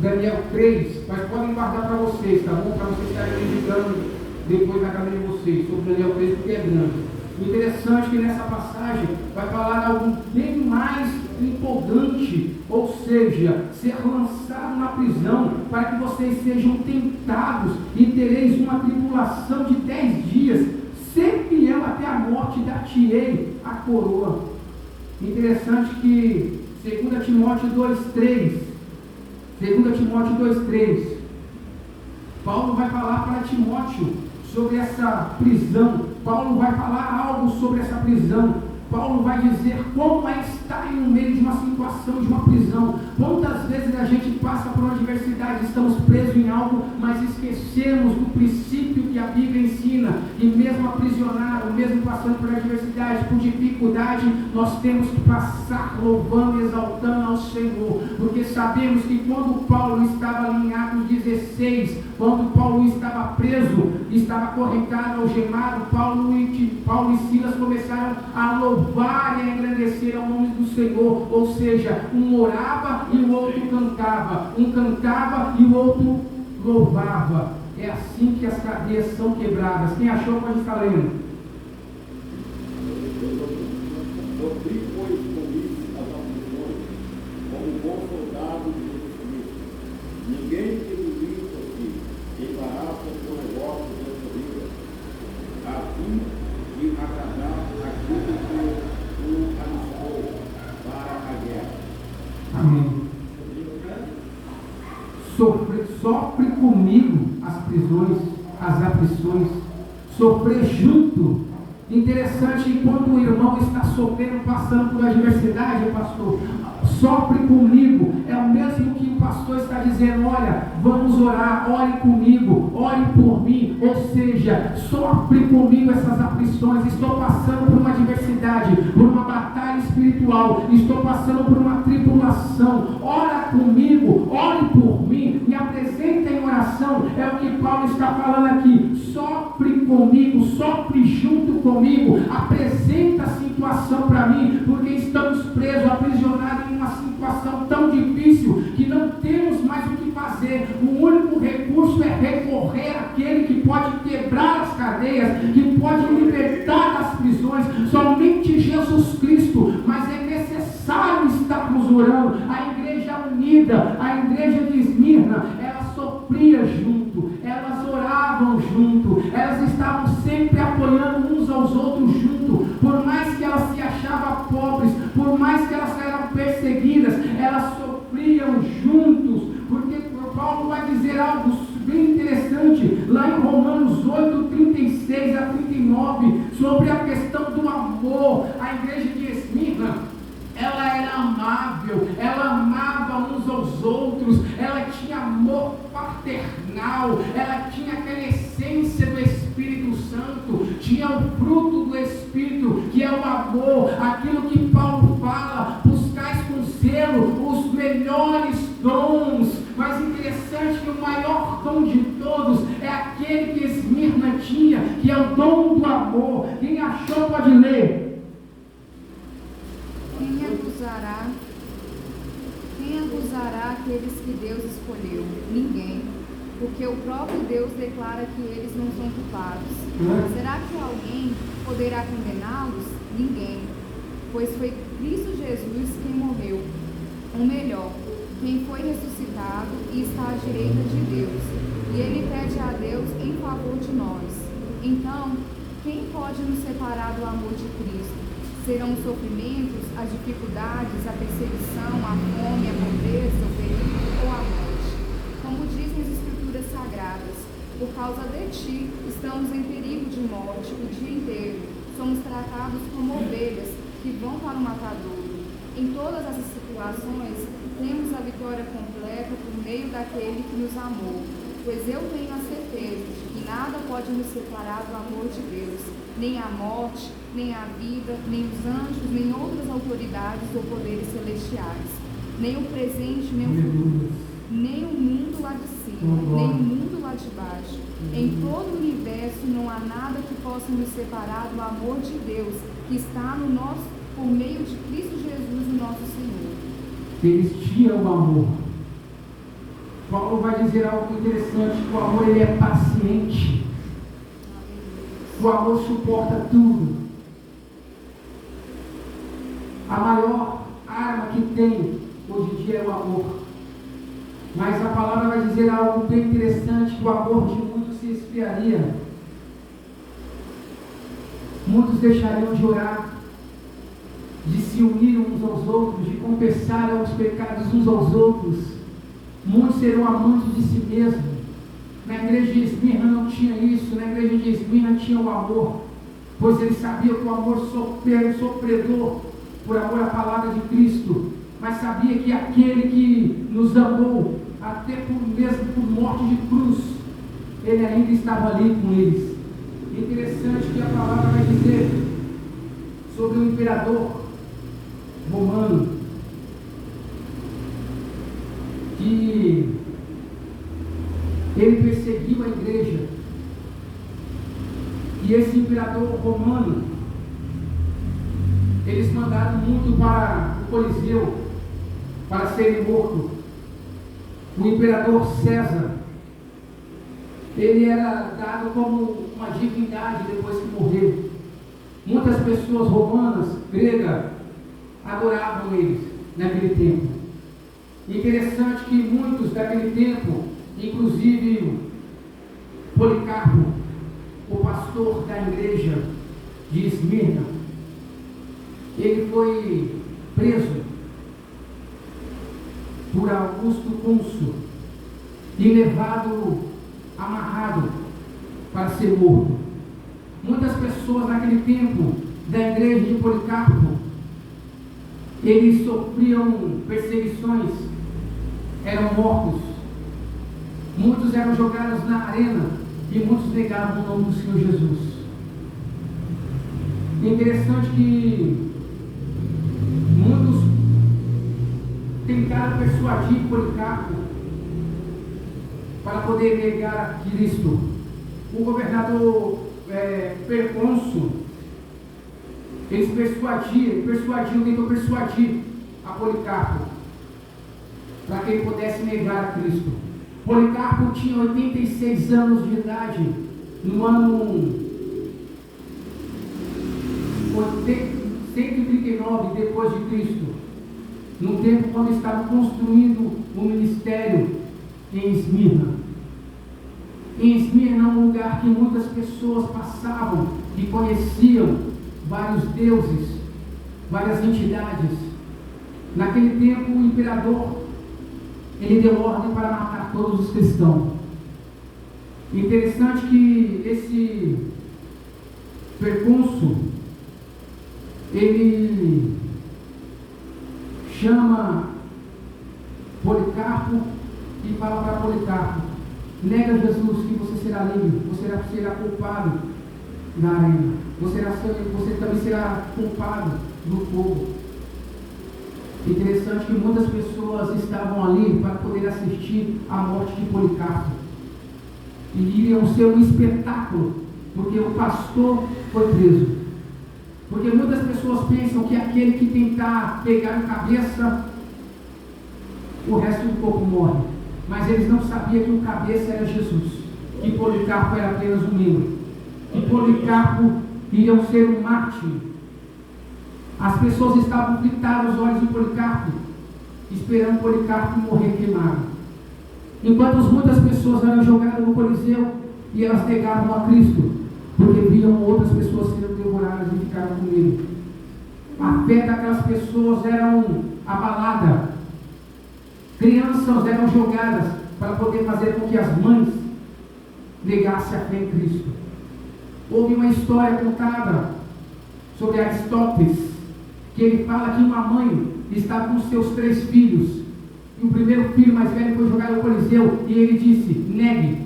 Daniel 3, mas podem guardar para vocês, tá bom? Para vocês estarem meditando depois na casa de vocês sobre Daniel 3, porque é grande. O interessante é que nessa passagem vai falar algo bem mais empolgante, ou seja, ser lançado na prisão para que vocês sejam tentados e tereis uma tribulação de 10 dias. Ser fiel até a morte, dar-te-ei a coroa. Interessante que 2 Timóteo 2,3, Paulo vai falar para Timóteo sobre essa prisão. Paulo vai falar algo sobre essa prisão. Paulo vai dizer como é estar no meio de uma situação de uma prisão. Quantas vezes a gente passa por uma adversidade, estamos presos em algo, mas esquecemos do princípio que a Bíblia ensina, e mesmo aprisionado, mesmo passando por adversidade, por dificuldade, nós temos que passar louvando e exaltando ao Senhor, porque sabemos que quando Paulo estava ali em Atos 16, quando Paulo estava preso, estava acorrentado, algemado, Paulo e Silas começaram a louvar e a engrandecer ao nome do Senhor. Ou seja, um orava e o outro cantava, um cantava e o outro louvava. É assim que as cadeias são quebradas. Quem achou pode estar lendo. Sofri, pois, comigo as aflições, como bom soldado de Jesus Cristo. Ninguém teve visto aqui, embaraça com o negócio dessa vida, a fim de agradar aquilo que o alistou para a guerra. Amém. Sofre comigo as prisões, as aflições, sofrer junto. Interessante, enquanto o irmão está sofrendo, passando por adversidade, pastor, sofre comigo. É o mesmo que o pastor está dizendo: olha, vamos orar, ore comigo, ore por mim. Ou seja, sofre comigo essas aflições. Estou passando por uma adversidade, por uma batalha espiritual, estou passando por uma tribulação. Ora comigo, ore por mim, me apresenta em oração. É o que Paulo está falando aqui. Sofre comigo, sofre junto comigo, apresenta a situação para mim, porque estamos presos, aprisionados em uma situação tão difícil que não temos mais o que fazer. O único recurso é recorrer àquele que pode quebrar as cadeias, que pode libertar das prisões, somente Jesus Cristo. Mas é necessário estarmos orando. A igreja unida, a igreja de Esmirna, ela sofria junto, elas oravam junto, elas estavam perseguidas, elas sofriam juntos, porque Paulo vai dizer algo bem interessante, lá em Romanos 8, 36 a 39, sobre a questão do amor. A igreja de Esmirna, ela era amável, ela amava uns aos outros, ela tinha amor paternal, ela tinha aquela essência do Espírito Santo, tinha o fruto do Espírito, que é o amor, aquilo que Paulo fala, buscais com zelo os melhores dons. Mas interessante que o maior dom de todos é aquele que Esmirna tinha, que é o dom do amor. Quem achou pode ler. Quem acusará aqueles que Deus escolheu? Ninguém, porque o próprio Deus declara que eles não são culpados. Será que alguém poderá condená-los? Ninguém, pois foi Cristo Jesus quem morreu, ou melhor, quem foi ressuscitado e está à direita de Deus, e ele pede a Deus em favor de nós. Então, quem pode nos separar do amor de Cristo? Serão os sofrimentos, as dificuldades, a perseguição, a fome, a pobreza, o perigo ou a morte? Como dizem as Escrituras Sagradas, por causa de ti estamos em perigo de morte o dia inteiro. Somos tratados como ovelhas que vão para o matadouro. Em todas essas situações, temos a vitória completa por meio daquele que nos amou. Pois eu tenho a certeza de que nada pode nos separar do amor de Deus, nem a morte, nem a vida, nem os anjos, nem outras autoridades ou poderes celestiais, nem o presente, nem o futuro, nem o mundo lá de cima, nem o mundo lá de baixo. Em todo o universo não há nada que possa nos separar do amor de Deus, que está no nosso, por meio de Cristo Jesus, o nosso Senhor. Eles tinham o amor. Paulo vai dizer algo interessante, que o amor ele é paciente. O amor suporta tudo. A maior arma que tem hoje em dia é o amor. Mas a palavra vai dizer algo bem interessante, que o amor de muitos se esfriaria. Muitos deixariam de orar, de se unir uns aos outros, de confessar os pecados uns aos outros. Muitos serão amantes de si mesmos. Na igreja de Esmirna não tinha isso. Na igreja de Esmirna tinha o amor, pois eles sabiam que o amor sofredor por amor à palavra de Cristo, mas sabia que aquele que nos amou até mesmo por morte de cruz, ele ainda estava ali com eles. Interessante que a palavra vai dizer sobre o imperador romano, que ele perseguiu a igreja, e esse imperador romano, eles mandaram muito para o Coliseu para serem mortos. O imperador César, ele era dado como uma divindade depois que morreu. Muitas pessoas romanas, gregas, adoravam eles naquele tempo. Interessante que muitos daquele tempo, inclusive Policarpo, o pastor da igreja de Esmirna, ele foi preso por Augusto Cônsul e levado, amarrado para ser morto. Muitas pessoas naquele tempo da igreja de Policarpo, eles sofriam perseguições, eram mortos. Muitos eram jogados na arena e muitos negavam o nome do Senhor Jesus. É interessante que muitos tentaram persuadir Policarpo para poder negar a Cristo. O governador Percônsul, eles tentou persuadir a Policarpo para que ele pudesse negar a Cristo. Policarpo tinha 86 anos de idade no ano 139 depois de Cristo, no tempo quando estava construindo o ministério em Esmirna. Em Esmirna é um lugar que muitas pessoas passavam e conheciam vários deuses, várias entidades. Naquele tempo, o imperador, ele deu ordem para matar todos os cristãos. Interessante que esse percurso, ele chama Policarpo e fala para Policarpo: nega Jesus que você será livre, você será culpado na arena, você também será culpado no fogo. Interessante que muitas pessoas estavam ali para poder assistir à morte de Policarpo, e iriam ser um espetáculo, porque o pastor foi preso. Porque muitas pessoas pensam que aquele que tentar pegar a cabeça, o resto do corpo morre. Mas eles não sabiam que o cabeça era Jesus, que Policarpo era apenas um membro, que Policarpo iria ser um mártir. As pessoas estavam fitadas os olhos de Policarpo, esperando Policarpo morrer queimado. Enquanto muitas pessoas eram jogadas no Coliseu e elas negavam a Cristo, porque viam outras pessoas sendo devoradas e ficaram com medo. A fé daquelas pessoas era abalada. Crianças eram jogadas para poder fazer com que as mães negassem a fé em Cristo. Houve uma história contada sobre Aristóteles, que ele fala que uma mãe estava com seus 3 filhos, e o primeiro filho mais velho foi jogado ao Coliseu, e ele disse: negue.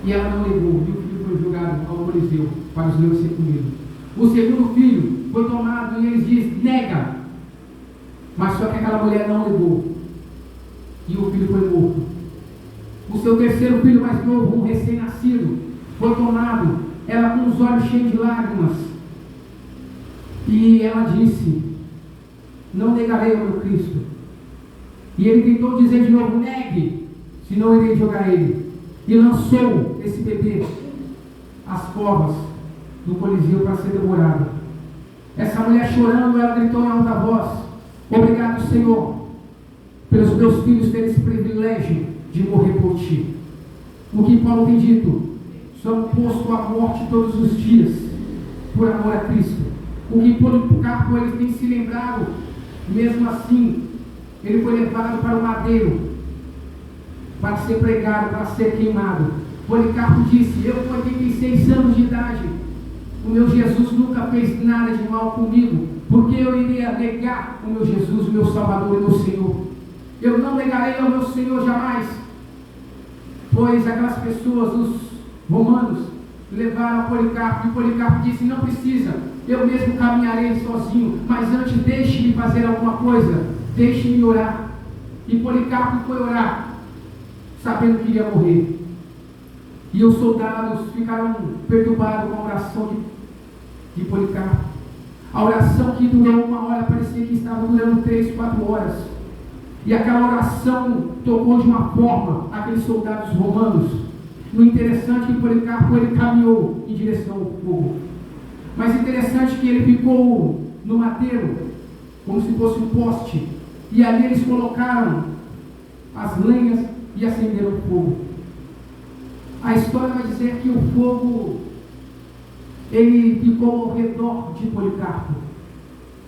E ela não negou, e o filho foi jogado ao Coliseu para os leões ser comidos. O segundo filho foi tomado e ele disse: nega. Mas só que aquela mulher não negou, e o filho foi morto. O seu terceiro filho mais novo, um recém-nascido, foi tomado, ela com os olhos cheios de lágrimas, e ela disse: não negarei ao meu Cristo. E ele tentou dizer de novo: negue, senão eu irei jogar ele. E lançou esse bebê às covas do Coliseu para ser devorado. Essa mulher chorando, ela gritou em alta voz: obrigado, Senhor, pelos meus filhos terem esse privilégio de morrer por ti. O que Paulo tem dito: somos postos à morte todos os dias por amor a Cristo. O que Policarpo ele tem se lembrado, mesmo assim, ele foi levado para o madeiro para ser pregado, para ser queimado. Policarpo disse: eu com 86 anos de idade, o meu Jesus nunca fez nada de mal comigo, porque eu iria negar o meu Jesus, o meu Salvador e meu Senhor? Eu não negarei ao meu Senhor jamais. Pois aquelas pessoas, os romanos, levaram a Policarpo, e Policarpo disse: não precisa, eu mesmo caminharei sozinho, mas antes deixe-me fazer alguma coisa, deixe-me orar. E Policarpo foi orar, sabendo que iria morrer. E os soldados ficaram perturbados com a oração de Policarpo. A oração que durou 1 hora, parecia que estava durando 3, 4 horas. E aquela oração tocou de uma forma aqueles soldados romanos. No interessante que Policarpo ele caminhou em direção ao fogo. Mas interessante que ele ficou no madeiro, como se fosse um poste. E ali eles colocaram as lenhas e acenderam o fogo. A história vai dizer que o fogo ele ficou ao redor de Policarpo,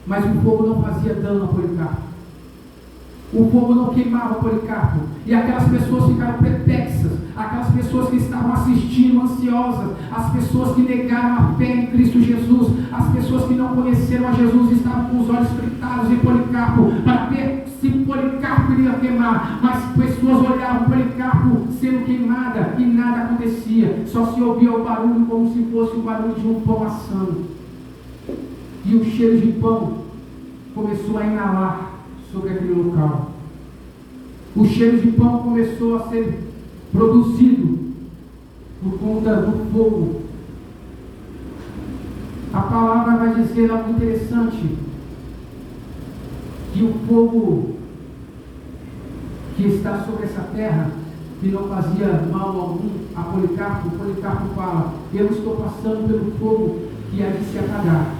mas o fogo não fazia dano a Policarpo. O fogo não queimava Policarpo. E aquelas pessoas ficaram perplexas, aquelas pessoas que estavam assistindo ansiosas, as pessoas que negaram a fé em Cristo Jesus, as pessoas que não conheceram a Jesus estavam com os olhos fritados em Policarpo para ver se Policarpo iria queimar. Mas pessoas olhavam Policarpo sendo queimada e nada acontecia, só se ouvia o barulho como se fosse o barulho de um pão assando. E o cheiro de pão começou a inalar sobre aquele local. O cheiro de pão começou a ser produzido por conta do fogo. A palavra vai dizer algo interessante, que o fogo que está sobre essa terra, que não fazia mal algum a Policarpo, Policarpo fala: eu estou passando pelo fogo que há de se apagar,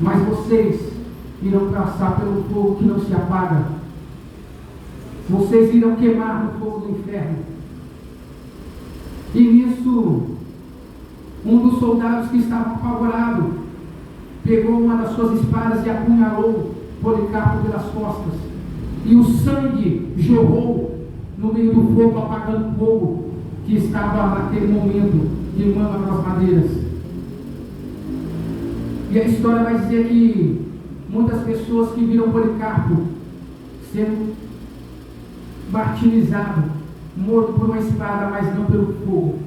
mas vocês irão passar pelo fogo que não se apaga. Vocês irão queimar no fogo do inferno. E nisso, um dos soldados que estava apavorado, pegou uma das suas espadas e apunhalou Policarpo pelas costas. E o sangue jorrou no meio do fogo, apagando o fogo que estava naquele momento queimando aquelas madeiras. E a história vai dizer que muitas pessoas que viram Policarpo sendo martirizado, morto por uma espada, mas não pelo fogo,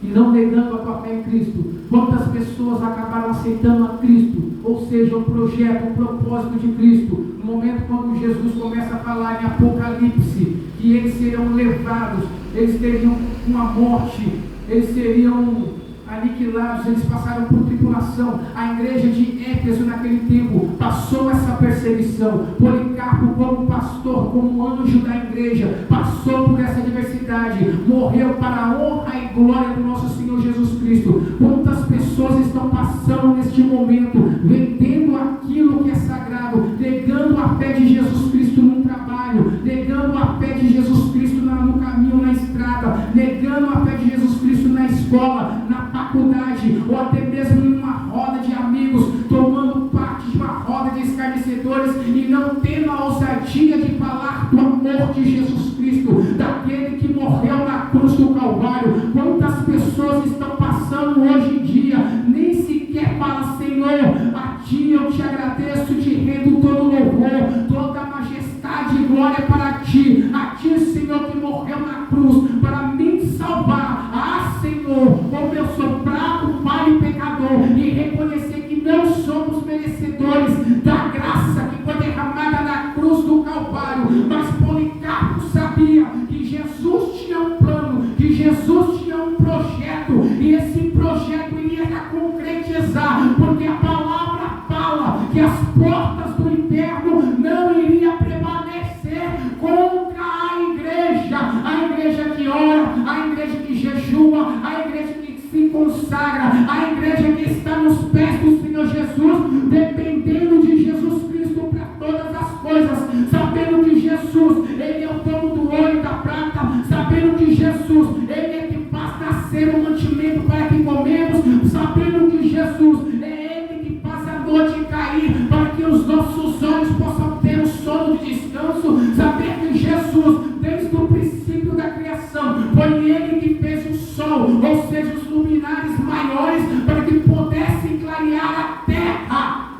e não negando a tua fé em Cristo. Quantas pessoas acabaram aceitando a Cristo, ou seja, o projeto, o propósito de Cristo, no momento quando Jesus começa a falar em Apocalipse, que eles serão levados, eles teriam uma morte, eles seriam aniquilados, eles passaram por tribulação. A igreja de Éfeso naquele tempo passou essa perseguição. Policarpo, como pastor, como anjo da igreja, passou por essa adversidade, morreu para a honra e glória do nosso Senhor Jesus Cristo. Quantas pessoas estão passando neste momento, vendendo aquilo que é sagrado, negando a fé de Jesus Cristo no trabalho, negando a fé de Jesus Cristo no caminho, na estrada, negando a fé de Jesus Cristo na escola, na faculdade, ou até mesmo em uma roda de amigos, tomando parte de uma roda de escarnecedores e não tendo a ousadia de falar do amor de Jesus Cristo, daquele que morreu na cruz do Calvário. Quantas pessoas estão passando hoje em dia, nem sequer falam: Senhor, a Ti eu te agradeço, te rendo todo louvor, toda majestade e glória para Ti, a Ti, Senhor, que morreu na cruz para me salvar. Ah, Senhor, como eu sou fraco, falho e pecador, e reconhecer que não somos merecedores da graça que foi derramada na cruz do Calvário. Mas Policarpo sabia que Jesus tinha um plano, que Jesus tinha um projeto, e esse projeto iria concretizar, porque a palavra fala que as portas do inferno não iriam prevalecer contra a igreja que ora, a igreja que jejua, a igreja que se consagra, a igreja que está nos pés do Senhor Jesus, dependendo de Jesus Cristo para todas as coisas, sabendo que Jesus, Ele é o dono do ouro e da prata, sabendo que Jesus, Ele é que faz nascer o mantimento para que comemos, sabendo que Jesus, é Ele que faz a noite cair para que os nossos olhos possam ter um sono de descanso, saber que Jesus, desde o princípio da criação, foi Ele que fez o sol, ou seja, os luminares maiores, para que pudessem clarear a terra.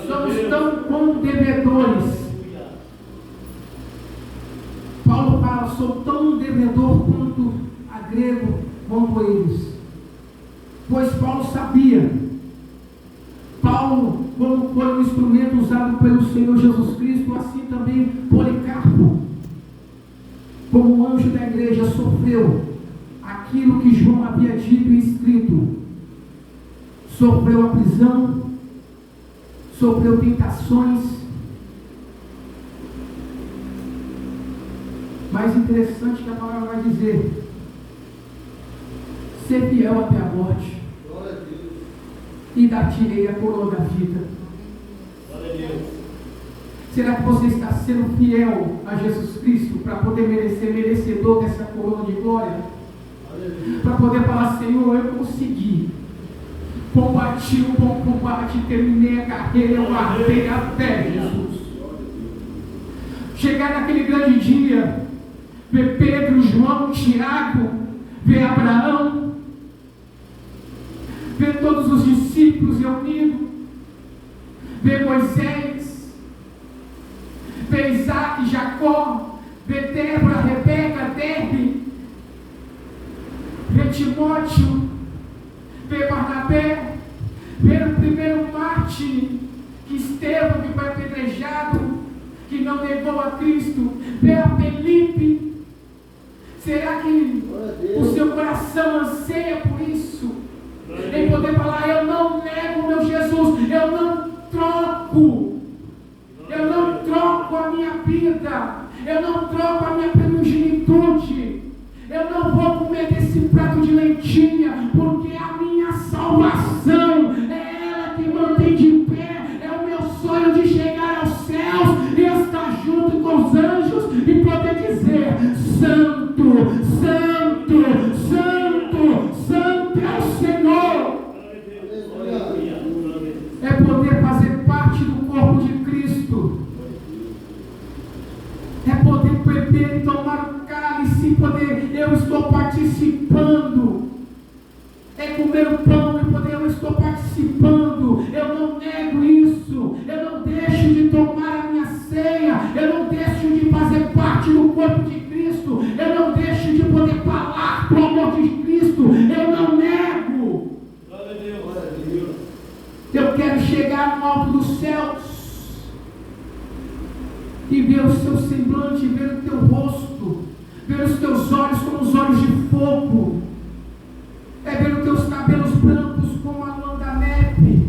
Somos tão como devedores. Paulo fala: sou tão devedor quanto a grego, quanto eles. Pois Paulo sabia. Paulo, como foi um instrumento usado pelo Senhor Jesus Cristo, assim também Policarpo, como anjo da igreja, sofreu aquilo que João havia dito e escrito. Sofreu a prisão, sofreu tentações. Mais interessante que a palavra vai dizer: ser fiel até a morte, e dar-te-ei a coroa da vida. Será que você está sendo fiel a Jesus Cristo para poder merecedor dessa coroa de glória? Para poder falar: Senhor, eu consegui, combati o bom combate, terminei a carreira, eu guardei a fé, Jesus. Chegar naquele grande dia, ver Pedro, João, Tiago, ver Abraão, ver todos os discípulos reunidos, ver Moisés, ver Isaac, Jacó, ver Débora, Rebeca, Derbe, ver Timóteo, ver Barnabé, ver o primeiro mártir, que Estevão, que foi apedrejado, que não negou a Cristo, ver a Felipe. Será que o seu coração anseia por isso? Em poder falar: eu não nego meu Jesus, eu não troco a minha vida, eu não troco a minha primogenitude, eu não vou comer desse prato de lentilha, porque a minha salvação é ela que mantém de pé, é o meu sonho de chegar aos céus e estar junto com os anjos e poder dizer: Santo, Santo, Santo, Santo é o Senhor. beber e tomar o cálice e poder, eu estou participando. É comer o pão e poder, eu estou participando. Eu não nego isso. Eu não deixo de tomar a minha ceia. Eu não deixo de fazer parte do corpo de Cristo. Eu não deixo de poder falar do amor de Cristo. Eu não nego. Glória a Deus. Glória a Deus. Eu quero chegar no alto dos céus e ver o seu semblante, ver o teu rosto, ver os teus olhos como os olhos de fogo, é ver os teus cabelos brancos como a lã da neve.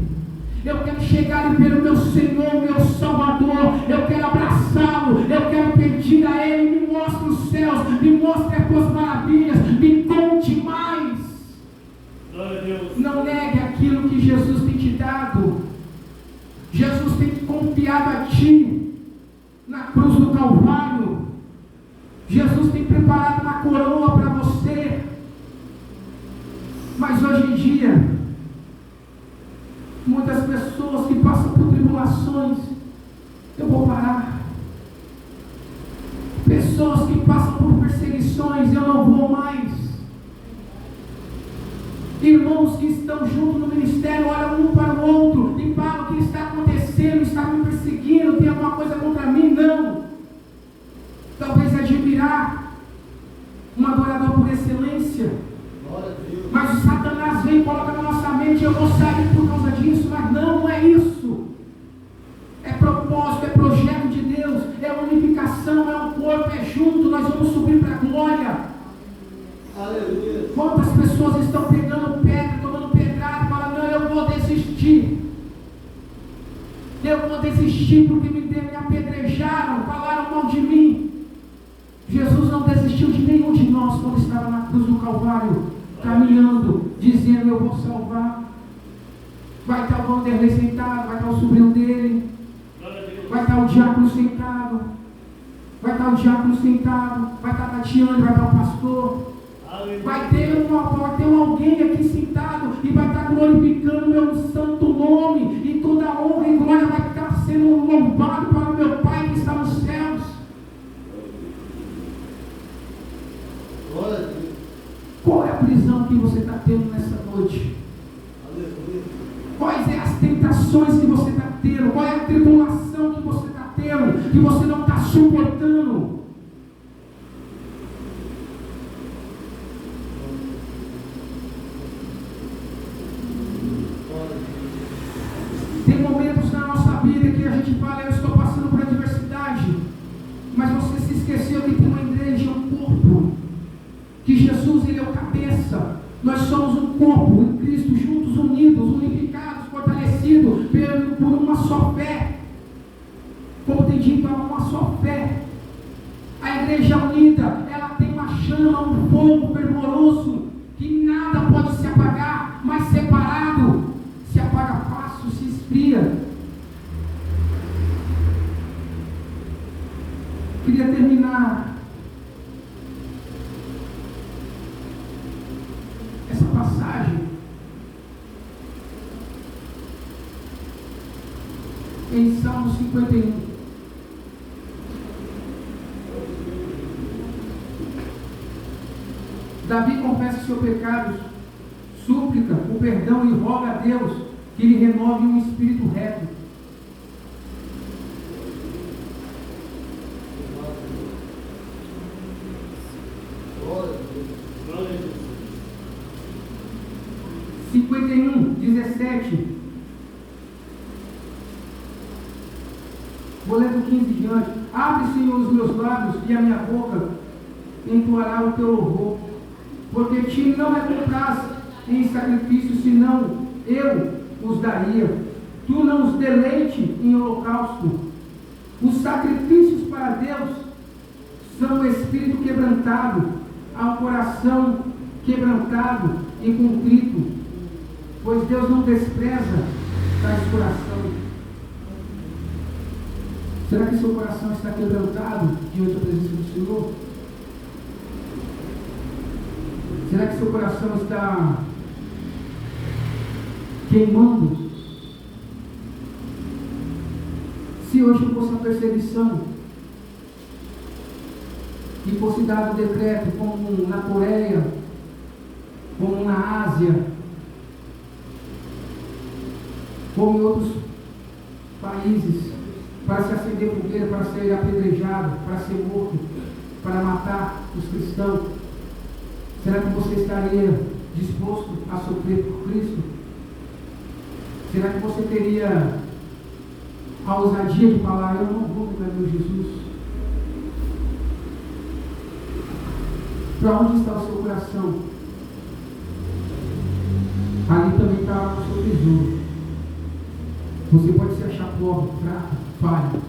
Eu quero chegar e ver o meu Senhor, meu Salvador. Eu quero abraçá-lo, eu quero pedir a Ele: me mostre os céus, me mostre as tuas maravilhas, me conte mais. Glória a Deus. Não negue aquilo que Jesus tem te dado. Jesus tem te confiado a ti na cruz do Calvário. Jesus tem preparado uma coroa para você. Mas hoje em dia, muitas pessoas que passam por tribulações, eu vou parar. Pessoas que passam por perseguições, eu não vou mais. Irmãos que estão juntos no ministério, olham um para o outro e falam: o que está acontecendo? Está me perseguindo? Tem alguma coisa contra mim? Não. Talvez admirar um adorador por excelência, mas o Satanás vem e coloca na nossa mente: eu vou sair por causa disso. Mas não é isso. É propósito, é projeto de Deus, é unificação, é um corpo, é junto. Nós vamos subir para a glória. Aleluia. Quantas pessoas estão pegando pedra, tomando pedrada, falando: não, eu vou desistir. Eu vou desistir porque me apedrejaram, falaram mal de mim. Jesus não desistiu de nenhum de nós quando estava na cruz do Calvário, caminhando, dizendo: eu vou salvar. Vai estar o Vanderlei sentado, vai estar o sobrinho dele, vai estar o diácono sentado, vai estar a Tatiane, vai estar o pastor. Vai ter alguém aqui sentado e vai estar glorificando o meu santo nome, e toda a honra e glória vai estar sendo louvado para o meu Pai que está nos céus. Glória a Deus. Qual é a prisão que você está tendo nessa noite? Aleluia. Quais são as tentações que você está tendo? Qual é a tribulação que você está tendo, que você não está suportando? Tem momentos na nossa vida que a gente fala: eu estou passando por adversidade, mas você se esqueceu que tem uma igreja, um corpo, que Jesus, Ele é o cabeça. Nós somos um corpo em Cristo, juntos, unidos, unificados, fortalecidos por uma só fé. Como tem dito, há uma só fé. A igreja unida, ela tem uma chama, um fogo fervoroso, que nada pode se apagar, mas separado se apaga fácil, se esfria. Queria terminar essa passagem em Salmo 51. Davi confessa os seus pecados, súplica o perdão e roga a Deus que lhe renove um espírito reto. Glória a Deus. Glória a Deus. 51, 17. Vou ler do 15 diante. Abre, Senhor, os meus lábios, e a minha boca entoará o teu louvor. Porque ti não é compraz em sacrifício, senão eu os daria. Tu não os deleite em holocausto. Os sacrifícios para Deus são o espírito quebrantado, ao coração quebrantado e contrito, pois Deus não despreza tais coração. Será que seu coração está quebrantado diante da presença do Senhor? Será que seu coração está queimando? Se hoje fosse a perseguição, e fosse dado decreto, como na Coreia, como na Ásia, como em outros países, para se acender fogueira, para ser apedrejado, para ser morto, para matar os cristãos, será que você estaria disposto a sofrer por Cristo? Será que você teria a ousadia de falar: eu não vou negar meu Jesus? Para onde está o seu coração? Ali também está o seu tesouro. Você pode se achar pobre, fraco, falho,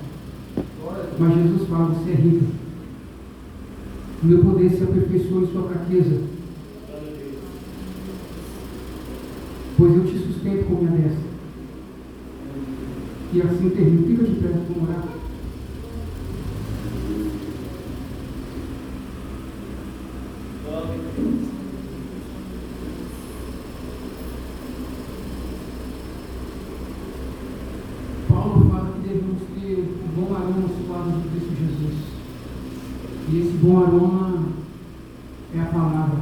mas Jesus fala: você é rico. O meu poder se aperfeiçoa em sua fraqueza, pois eu te sustento com minha destra. E assim termino. Fica de pé, vamos orar. Paulo fala que devemos ter o bom aroma suave de Cristo Jesus. E esse bom aroma é a palavra.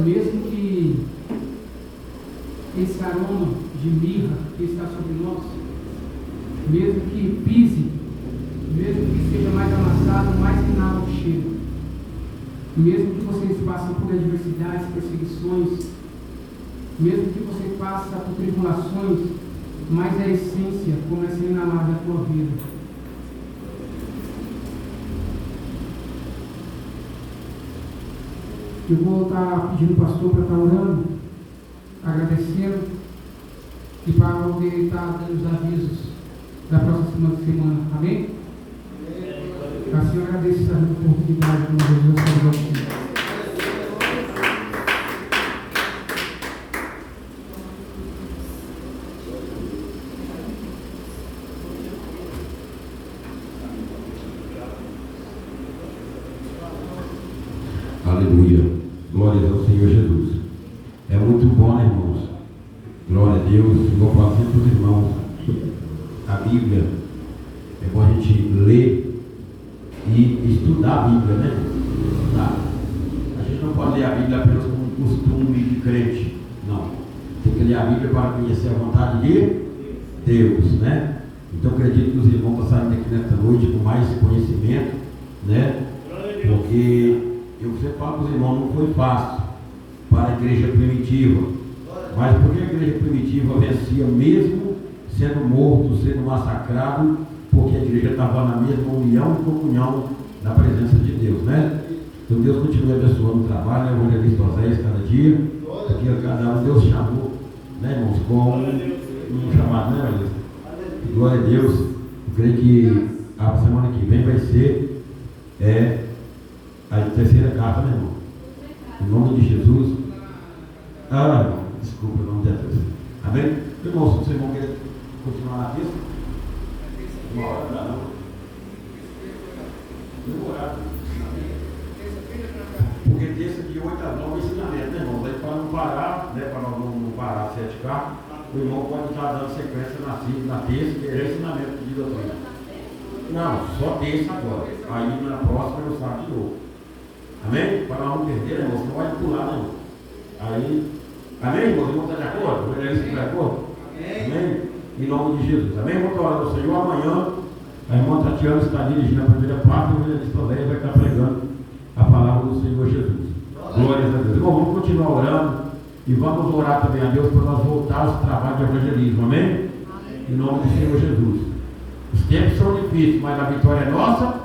Mesmo que esse aroma de mirra que está sobre nós, mesmo que pise, mesmo que seja mais amassado, mais final o cheiro, mesmo que vocês passem por adversidades, perseguições, mesmo que você passe por tribulações, mas a essência começa a inalar da tua vida. Eu vou estar pedindo o pastor para estar orando, agradecendo, e para poder estar dando os avisos da próxima semana. Amém? Assim eu agradeço essa oportunidade com Jesus. Aleluia. Glórias ao Senhor Jesus. É muito bom, né, irmãos? Glória a Deus. Eu vou falar sempre para os irmãos que a Bíblia é bom a gente ler e estudar a Bíblia, né? Tá. A gente não pode ler a Bíblia apenas como costume de crente. Não. Tem que ler a Bíblia para conhecer a vontade de Deus, né? Então acredito que os irmãos vão sair daqui nesta noite com mais conhecimento, né? Porque eu sempre falo para os irmãos, não foi fácil para a igreja primitiva. Mas porque a igreja primitiva vencia mesmo sendo morto, sendo massacrado, porque a igreja estava na mesma união e comunhão na presença de Deus, né? Então Deus continue abençoando o trabalho, né? O evangelista Oséias cada dia, porque cada um Deus chamou, né, irmãos, com um chamado, né, evangelista? Glória a Deus. Eu creio que a semana que vem vai ser a terceira carta, né, irmão? Em nome de Jesus. Irmão, desculpa, não tem Deus. Amém? Irmão, se você não quer continuar na terça, uma hora da noite. Demorado. Porque terça de 8 a 9 é ensinamento, né, irmão? Daí para não parar, né? Para não parar 7K, o irmão pode estar dando sequência na terça, que é ensinamento de doutrina. Não, só terça agora. Aí na próxima eu saio de novo. Amém? Para não perder, irmão, você não vai pular, né, irmão? Aí, amém, irmão? O irmão está de acordo? O evangelista está de acordo? Amém? Em nome de Jesus. Amém? Vamos orar ao Senhor. Amanhã, a irmã Tatiana está dirigindo a primeira parte e o evangelista Oséias vai estar pregando a palavra do Senhor Jesus. Glórias a Deus. Irmão, vamos continuar orando e vamos orar também a Deus para nós voltar aos trabalhos de evangelismo. Amém? Em nome do Senhor Jesus. Os tempos são difíceis, mas a vitória é nossa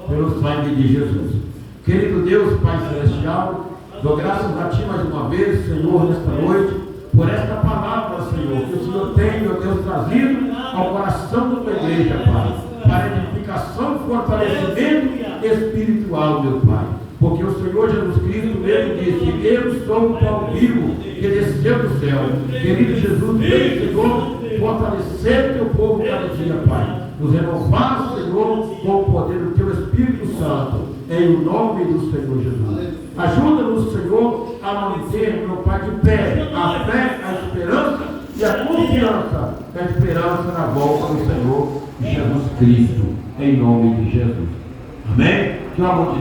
pelo sangue de Jesus. Querido Deus, Pai Celestial, dou graças a Ti mais uma vez, Senhor, nesta noite, por esta palavra, Senhor, que o Senhor tem, meu Deus, trazido ao coração da Tua igreja, Pai, para edificação e fortalecimento espiritual, meu Pai. Porque o Senhor Jesus Cristo mesmo disse: eu sou o pão vivo que desceu do céu. Querido Jesus, meu Senhor, fortalecer o teu povo cada dia, Pai. Nos renovar, Senhor, com o poder do teu Espírito Santo, em o nome do Senhor Jesus. Ajuda-nos, Senhor, a manter, meu Pai, de pé a fé, a esperança e a confiança da esperança na volta do Senhor Jesus Cristo, em nome de Jesus. Amém? Que o amor de